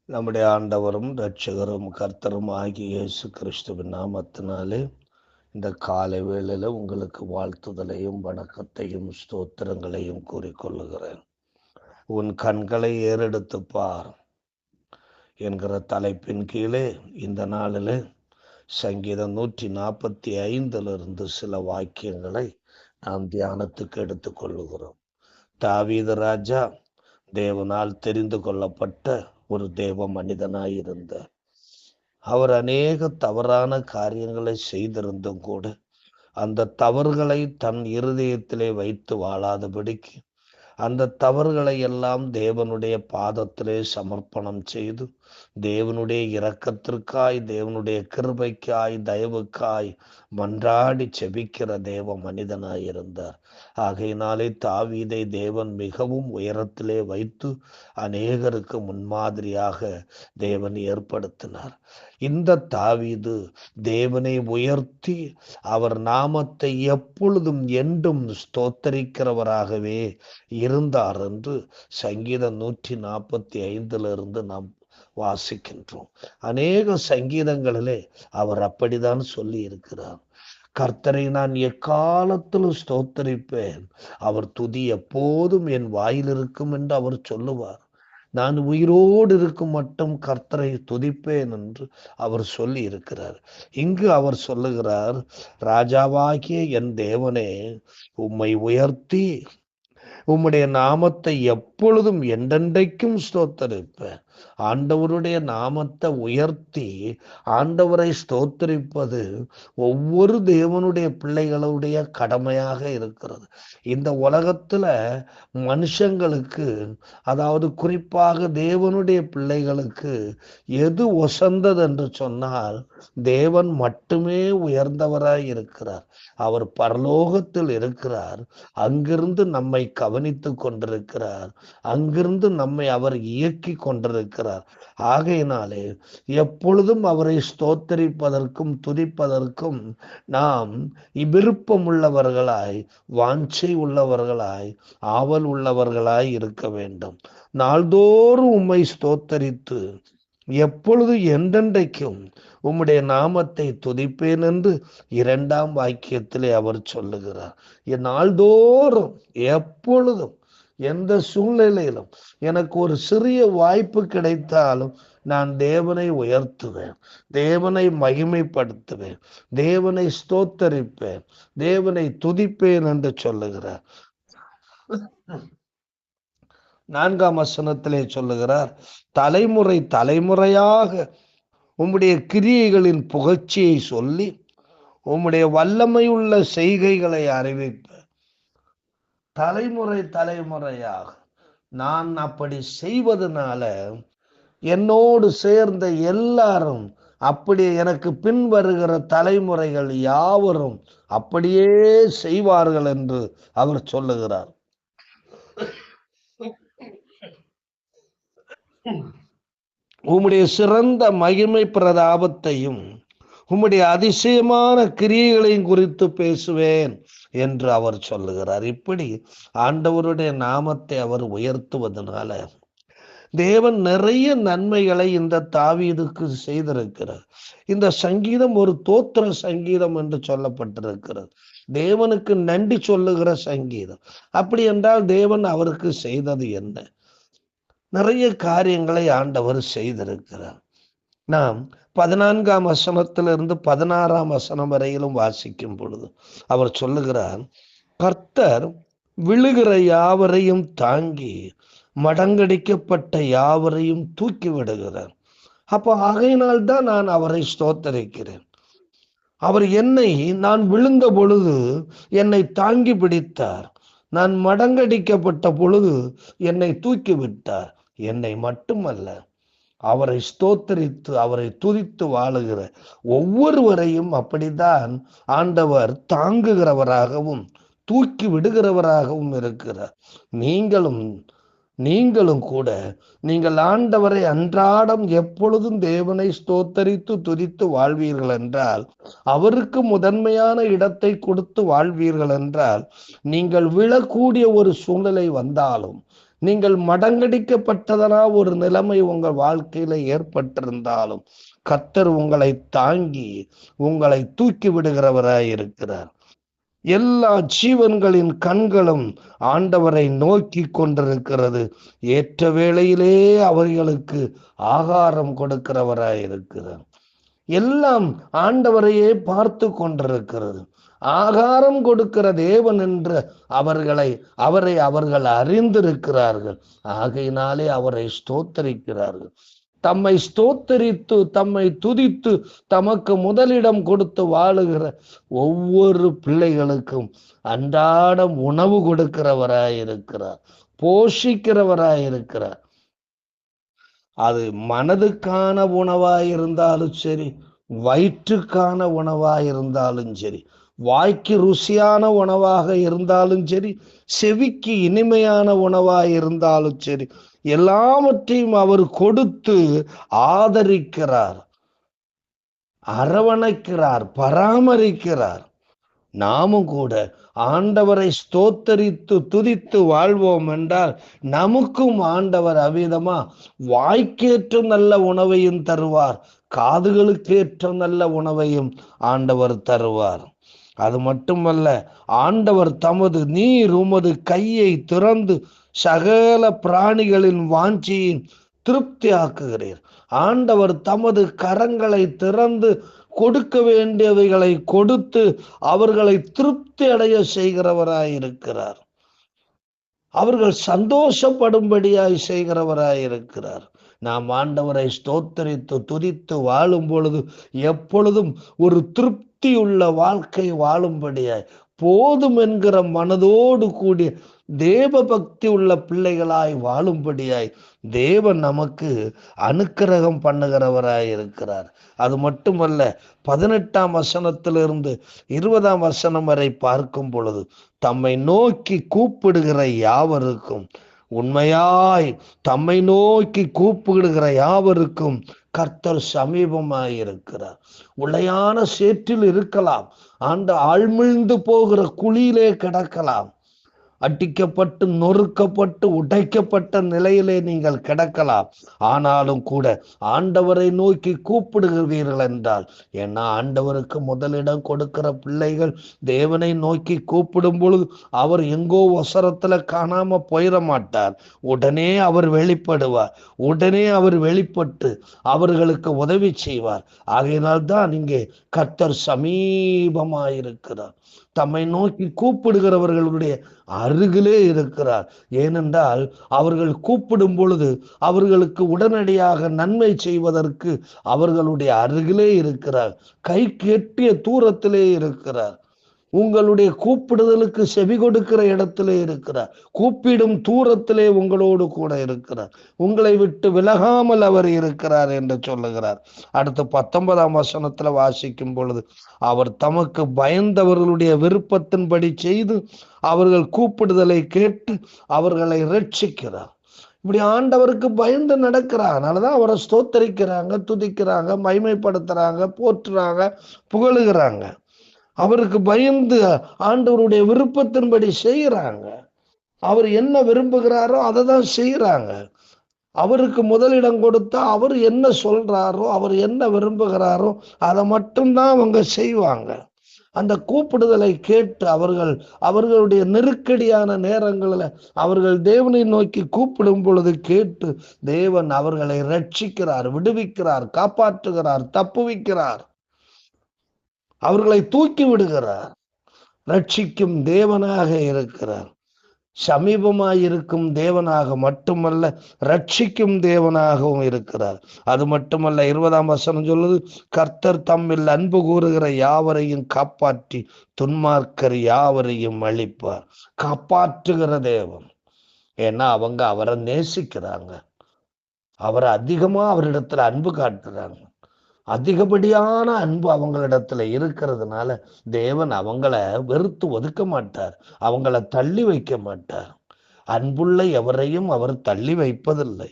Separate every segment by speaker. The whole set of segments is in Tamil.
Speaker 1: நம்முடைய ஆண்டவரும் இரட்சகரும் கர்த்தரும் ஆகிய இயேசு கிறிஸ்துவின் நாமத்தினாலே இந்த காலை வேளையில உங்களுக்கு வாழ்த்துதலையும் வணக்கத்தையும் ஸ்தோத்திரங்களையும் கூறிக்கொள்ளுகிறேன். உன் கண்களை ஏறெடுத்து பார் என்கிற தலைப்பின் கீழே இந்த நாளிலே சங்கீதம் 145 சில வாக்கியங்களை நாம் தியானத்துக்கு எடுத்துக்கொள்ளுகிறோம். தாவீது ராஜா தேவனால் தெரிந்து கொள்ளப்பட்ட ஒரு தேவ மனிதனாயிருந்தார். அவர் அநேக தவறான காரியங்களை செய்திருந்தும் கூட அந்த தவறுகளை தன் இருதயத்திலே வைத்து வாழாதபடிக்கு அந்த தவறுகளை எல்லாம் தேவனுடைய பாதத்திலே சமர்ப்பணம் செய்து தேவனுடைய இரக்கத்திற்காய், தேவனுடைய கிருபைக்காய், தயவுக்காய் மன்றாடி செபிக்கிற தேவ மனிதனாயிருந்தார். ஆகையினாலே தாவீதை தேவன் மிகவும் உயரத்திலே வைத்து அநேகருக்கு முன்மாதிரியாக தேவன் ஏற்படுத்தினார். இந்த தாவீது தேவனை உயர்த்தி அவர் நாமத்தை எப்பொழுதும் என்றும் ஸ்தோத்தரிக்கிறவராகவே இருந்தார் என்று சங்கீதம் 145 நாம் வாசிக்கின்றோம். அநேக சங்கீதங்களிலே அவர் அப்படித்தான் சொல்லி இருக்கிறார். கர்த்தரை நான் எக்காலத்திலும் ஸ்தோத்தரிப்பேன், அவர் துதி எப்போதும் என் வாயில் இருக்கும் என்று அவர் சொல்லுவார். நான் உயிரோடு இருக்கும் மட்டும் கர்த்தரை துதிப்பேன் என்று அவர் சொல்லி இருக்கிறார். இங்கு அவர் சொல்லுகிறார், ராஜாவாகிய என் தேவனே, உம்மை உயர்த்தி உம்முடைய நாமத்தை எப்பொழுதும் என்றென்றைக்கும் ஸ்தோத்தரிப்பேன். ஆண்டவருடைய நாமத்தை உயர்த்தி ஆண்டவரை ஸ்தோத்தரிப்பது ஒவ்வொரு தேவனுடைய பிள்ளைகளுடைய கடமையாக இருக்கிறது. இந்த உலகத்துல மனுஷங்களுக்கு, அதாவது குறிப்பாக தேவனுடைய பிள்ளைகளுக்கு எது ஒசந்தது என்று சொன்னால், தேவன் மட்டுமே உயர்ந்தவராய் இருக்கிறார். அவர் பரலோகத்தில் இருக்கிறார். அங்கிருந்து நம்மை கவனித்து கொண்டிருக்கிறார். அங்கிருந்து நம்மை அவர் இயக்கி கொண்டிருக்கிறார். ஆகையினாலே எப்பொழுதும் அவரை ஸ்தோத்தரிப்பதற்கும் துதிப்பதற்கும் நாம் விருப்பம் உள்ளவர்களாய், வாஞ்சை உள்ளவர்களாய், ஆவல் உள்ளவர்களாய் இருக்க வேண்டும். நாள்தோறும் உம்மை ஸ்தோத்தரித்து எப்பொழுது என்றென்றைக்கும் உம்முடைய நாமத்தை துதிப்பேன் என்று 2ஆம் வாக்கியத்திலே அவர் சொல்லுகிறார். நாள்தோறும் எப்பொழுதும் எந்த சூழ்நிலையிலும் எனக்கு ஒரு சிறிய வாய்ப்பு கிடைத்தாலும் நான் தேவனை உயர்த்துவேன், தேவனை மகிமைப்படுத்துவேன், தேவனை ஸ்தோத்தரிப்பேன், தேவனை துதிப்பேன் என்று சொல்லுகிறார். 4ஆம் வசனத்திலே சொல்லுகிறார், தலைமுறை தலைமுறையாக உம்முடைய கிரியைகளின் புகழ்ச்சியை சொல்லி உம்முடைய வல்லமையுள்ள செய்கைகளை அறிவிப்ப. தலைமுறை தலைமுறையாக நான் அப்படி செய்வதனால என்னோடு சேர்ந்த எல்லாரும், அப்படியே எனக்கு பின் வருகிற தலைமுறைகள் யாவரும் அப்படியே செய்வார்கள் என்று அவர் சொல்லுகிறார். உம்முடைய சிறந்த மகிமை பிரதாபத்தையும் உம்முடைய அதிசயமான கிரியைகளையும் குறித்து பேசுவேன் என்று அவர் சொல்லுகிறார். இப்படி ஆண்டவருடைய நாமத்தை அவர் உயர்த்துவதனால தேவன் நிறைய நன்மைகளை இந்த தாவீதுக்கு செய்திருக்கிறார். இந்த சங்கீதம் ஒரு தோத்திர சங்கீதம் என்று சொல்லப்பட்டிருக்கிறது. தேவனுக்கு நன்றி சொல்லுகிற சங்கீதம். அப்படி என்றால் தேவன் அவருக்கு செய்தது என்ன? நிறைய காரியங்களை ஆண்டவர் செய்திருக்கிறார். நாம் 14ஆம் வசனத்திலிருந்து 16ஆம் வசனம் வரையிலும் வாசிக்கும் பொழுது அவர் சொல்லுகிறார், கர்த்தர் விழுகிற யாவரையும் தாங்கி மடங்கடிக்கப்பட்ட யாவரையும் தூக்கி விடுகிறார். அப்போ ஆகையினால்தான் நான் அவரை ஸ்தோத்தரிக்கிறேன். அவர் நான் விழுந்த பொழுது என்னை தாங்கி பிடித்தார். நான் மடங்கடிக்கப்பட்ட பொழுது என்னை தூக்கி விட்டார். என்னை மட்டுமல்ல, அவரை ஸ்தோத்தரித்து அவரை துதித்து வாழுகிற ஒவ்வொருவரையும் அப்படித்தான் ஆண்டவர் தாங்குகிறவராகவும் தூக்கி விடுகிறவராகவும் இருக்கிறார். நீங்களும் கூட நீங்கள் ஆண்டவரை அன்றாடம் எப்பொழுதும் தேவனை ஸ்தோத்தரித்து துதித்து வாழ்வீர்கள் என்றால், அவருக்கு முதன்மையான இடத்தை கொடுத்து வாழ்வீர்கள் என்றால், நீங்கள் விழக்கூடிய ஒரு சூழ்நிலை வந்தாலும், நீங்கள் மடங்கடிக்கப்பட்டதனா ஒரு நிலைமை உங்கள் வாழ்க்கையில ஏற்பட்டிருந்தாலும் கர்த்தர் உங்களை தாங்கி உங்களை தூக்கி விடுகிறவராய் இருக்கிறார். எல்லா ஜீவன்களின் கண்களும் ஆண்டவரை நோக்கி கொண்டிருக்கிறது. ஏற்ற வேளையிலே அவர்களுக்கு ஆகாரம் கொடுக்கிறவராய் இருக்கிறார். எல்லாம் ஆண்டவரையே பார்த்து கொண்டிருக்கிறது. ஆகாரம் கொடுக்கிற தேவன் என்று அவரை அவர்கள் அறிந்திருக்கிறார்கள். ஆகையினாலே அவரை ஸ்தோத்தரிக்கிறார்கள். தம்மை ஸ்தோத்தரித்து தம்மை துதித்து தமக்கு முதலிடம் கொடுத்து வாழுகிற ஒவ்வொரு பிள்ளைகளுக்கும் அன்றாடம் உணவு கொடுக்கிறவராயிருக்கிறார், போஷிக்கிறவராயிருக்கிறார். அது மனதுக்கான உணவாயிருந்தாலும் சரி, வயிற்றுக்கான உணவாயிருந்தாலும் சரி, வாய்க்கு ருசியான உணவாக இருந்தாலும் சரி, செவிக்கு இனிமையான உணவாக இருந்தாலும் சரி, எல்லாவற்றையும் அவர் கொடுத்து ஆதரிக்கிறார், அரவணைக்கிறார், பராமரிக்கிறார். நாமும் கூட ஆண்டவரை ஸ்தோத்தரித்து துதித்து வாழ்வோம் என்றால் நமக்கும் ஆண்டவர் அவ்விதமா வாய்க்கேற்ற நல்ல உணவையும் தருவார், காதுகளுக்கேற்ற நல்ல உணவையும் ஆண்டவர் தருவார். அது மட்டுமல்ல, ஆண்டவர் தமது நீர் உமது கையை திறந்து சகல பிராணிகளின் வாஞ்சியின் திருப்தி ஆக்குகிறீர். ஆண்டவர் தமது கரங்களை திறந்து கொடுக்க வேண்டியவைகளை கொடுத்து அவர்களை திருப்தி அடைய செய்கிறவராயிருக்கிறார். அவர்கள் சந்தோஷப்படும்படியாய் செய்கிறவராயிருக்கிறார். நாம் ஆண்டவரை ஸ்தோத்தரித்து துதித்து வாழும் பொழுது எப்பொழுதும் ஒரு திருப்தியுள்ள வாழ்க்கை வாழும்படியாய், போதும் என்கிற மனதோடு கூடிய தேவ பக்தி உள்ள பிள்ளைகளாய் வாழும்படியாய் தேவன் நமக்கு அனுக்கிரகம் பண்ணுகிறவராய் இருக்கிறார். அது மட்டுமல்ல, 18ஆம் வசனத்திலிருந்து 20ஆம் வசனம் வரை பார்க்கும் பொழுது, தம்மை நோக்கி கூப்பிடுகிற யாவருக்கும், உண்மையாய் தம்மை நோக்கி கூப்பிடுகிற யாவருக்கும் கர்த்தர் சமீபமாயிருக்கிறார். உளையான சேற்றில் இருக்கலாம், ஆழ்மிழ்ந்து போகிற குழியிலே கிடக்கலாம், அடிக்கப்பட்டு நொறுக்கப்பட்டு உடைக்கப்பட்ட நிலையிலே நீங்கள் கிடக்கலாம். ஆனாலும் கூட ஆண்டவரை நோக்கி கூப்பிடுகிறீர்கள் என்றால், ஏன்னா ஆண்டவருக்கு முதலிடம் கொடுக்கிற பிள்ளைகள் தேவனை நோக்கி கூப்பிடும் பொழுது அவர் எங்கோ ஒசரத்துல காணாம போயிட மாட்டார். உடனே அவர் வெளிப்படுவார், உடனே அவர் வெளிப்பட்டு அவர்களுக்கு உதவி செய்வார். ஆகையினால்தான் இங்கே கர்த்தர் சமீபமாயிருக்கிறார். தம்மை நோக்கி கூப்பிடுகிறவர்களுடைய அருகிலே இருக்கிறார். ஏனென்றால் அவர்கள் கூப்பிடும் பொழுது அவர்களுக்கு உடனடியாக நன்மை செய்வதற்கு அவர்களுடைய அருகிலே இருக்கிறார், கை கெட்டிய தூரத்திலே இருக்கிறார். உங்களுடைய கூப்பிடுதலுக்கு செவி கொடுக்கிற இடத்திலே இருக்கிறார், கூப்பிடும் தூரத்திலே உங்களோடு கூட இருக்கிறார், உங்களை விட்டு விலகாமல் அவர் இருக்கிறார் என்று சொல்லுகிறார். அடுத்து 19ஆம் வசனத்துல வாசிக்கும் பொழுது, அவர் தமக்கு பயந்தவர்களுடைய விருப்பத்தின்படி செய்து அவர்கள் கூப்பிடுதலை கேட்டு அவர்களை ரட்சிக்கிறார். இப்படி ஆண்டவருக்கு பயந்து நடக்கிறார். அதனாலதான் அவரை ஸ்தோத்தரிக்கிறாங்க, துதிக்கிறாங்க, மகிமைப்படுத்துறாங்க, போற்றுறாங்க, புகழுகிறாங்க. அவருக்கு பயந்து ஆண்டவருடைய விருப்பத்தின்படி செய்யறாங்க. அவர் என்ன விரும்புகிறாரோ அதை தான் செய்யறாங்க. அவருக்கு முதலிடம் கொடுத்தா அவர் என்ன சொல்றாரோ, அவர் என்ன விரும்புகிறாரோ அதை மட்டும்தான் அவங்க செய்வாங்க. அந்த கூப்பிடுதலை கேட்டு அவர்களுடைய நெருக்கடியான நேரங்களில் அவர்கள் தேவனை நோக்கி கூப்பிடும் பொழுது கேட்டு தேவன் அவர்களை ரட்சிக்கிறார், விடுவிக்கிறார், காப்பாற்றுகிறார், தப்புவிக்கிறார், அவர்களை தூக்கி விடுகிறார். ரட்சிக்கும் தேவனாக இருக்கிறார். சமீபமாயிருக்கும் தேவனாக மட்டுமல்ல, ரட்சிக்கும் தேவனாகவும் இருக்கிறார். அது மட்டுமல்ல, 20ஆம் வசனம் சொல்லுது, கர்த்தர் தம்மில் அன்பு கூறுகிற யாவரையும் காப்பாற்றி துன்மார்க்கர் யாவரையும் அழிப்பார். காப்பாற்றுகிற தேவன். ஏன்னா அவங்க அவரை நேசிக்கிறாங்க, அவரை அதிகமா அவரிடத்துல அன்பு காட்டுறாங்க. அதிகப்படியான அன்பு அவங்களிடத்துல இருக்கிறதுனால தேவன் அவங்கள வெறுத்து ஒதுக்க மாட்டார், அவங்கள தள்ளி வைக்க மாட்டார். அன்புள்ள எவரையும் அவர் தள்ளி வைப்பதில்லை,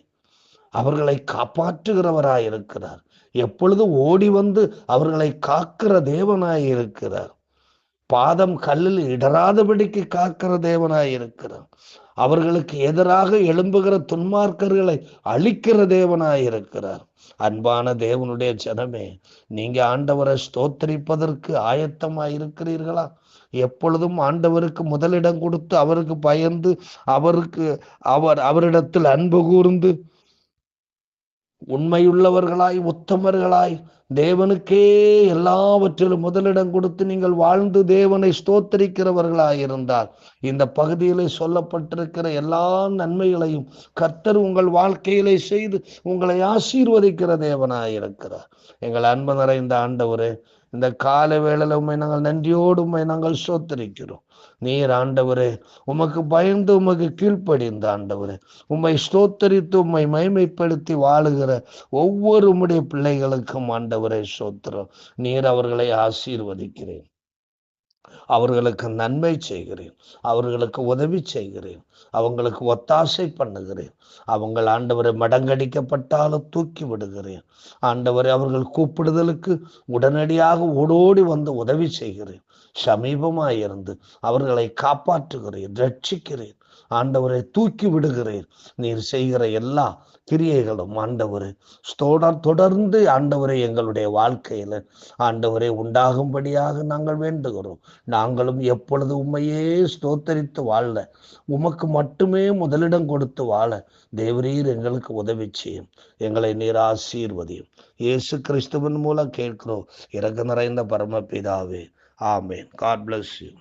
Speaker 1: அவர்களை காப்பாற்றுகிறவராயிருக்கிறார். எப்பொழுது ஓடி வந்து அவர்களை காக்கிற தேவனாயிருக்கிறார். பாதம் கல்லில் இடராதபடிக்கு காக்கிற தேவனாயிருக்கிறார். அவர்களுக்கு எதிராக எழும்புகிற துன்மார்க்கர்களை அழிக்கிற தேவனாயிருக்கிறார். அன்பான தேவனுடைய ஜனமே, நீங்க ஆண்டவரை ஸ்தோத்தரிப்பதற்கு ஆயத்தமாயிருக்கிறீர்களா? எப்பொழுதும் ஆண்டவருக்கு முதலிடம் கொடுத்து அவருக்கு பயந்து அவரிடத்தில் அன்பு கூர்ந்து உண்மையுள்ளவர்களாய் உத்தமர்களாய் தேவனுக்கே எல்லாவற்றிலும் முதலிடம் கொடுத்து நீங்கள் வாழ்ந்து தேவனை ஸ்தோத்தரிக்கிறவர்களாய் இருந்தால் இந்த பகுதியிலே சொல்லப்பட்டிருக்கிற எல்லா நன்மைகளையும் கர்த்தர் உங்கள் வாழ்க்கையிலே செய்து உங்களை ஆசீர்வதிக்கிற தேவனாய் இருக்கிறார். எங்கள் அன்பு நிறைந்த ஆண்டவரே, இந்த கால வேளையில உண்மை நாங்கள் நன்றியோடு உண்மை நாங்கள் ஸ்தோத்தரிக்கிறோம். நீர் ஆண்டவரே, உமக்கு பயந்து உமக்கு கீழ்ப்படிந்த ஆண்டவரே, உம்மை ஸ்தோத்தரித்து உம்மை மகிமைப்படுத்தி வாழுகிற ஒவ்வொரு உம்முடைய பிள்ளைகளுக்கும் ஆண்டவரே ஸ்தோத்திரம். நீர் அவர்களை ஆசீர்வதிக்கிறேன், அவர்களுக்கு நன்மை செய்கிறேன், அவர்களுக்கு உதவி செய்கிறேன், அவங்களுக்கு ஒத்தாசை பண்ணுகிறேன். அவங்கள் ஆண்டவரை மடங்கடிக்கப்பட்டாலும் தூக்கி விடுகிறேன். ஆண்டவரை அவர்கள் கூப்பிடுதலுக்கு உடனடியாக ஓடோடி வந்து உதவி செய்கிறேன். சமீபமாயிருந்து அவர்களை காப்பாற்றுகிறேன், ரட்சிக்கிறேன். ஆண்டவரை தூக்கி விடுகிறேன். நீர் செய்கிற எல்லா கிரியைகளும் ஆண்டவரே தொடர்ந்து ஆண்டவரை எங்களுடைய வாழ்க்கையில ஆண்டவரை உண்டாகும்படியாக நாங்கள் வேண்டுகிறோம். நாங்களும் எப்பொழுது உம்மையே ஸ்தோத்தரித்து வாழ, உமக்கு மட்டுமே முதலிடம் கொடுத்து வாழ தேவரீர் எங்களுக்கு உதவி செய்யும். எங்களை நீர் ஆசீர்வதியும். இயேசு கிறிஸ்துவின் மூலம் கேட்கிறோம் இரக்க நிறைந்த பரமபிதாவே. ஆமேன். God bless you.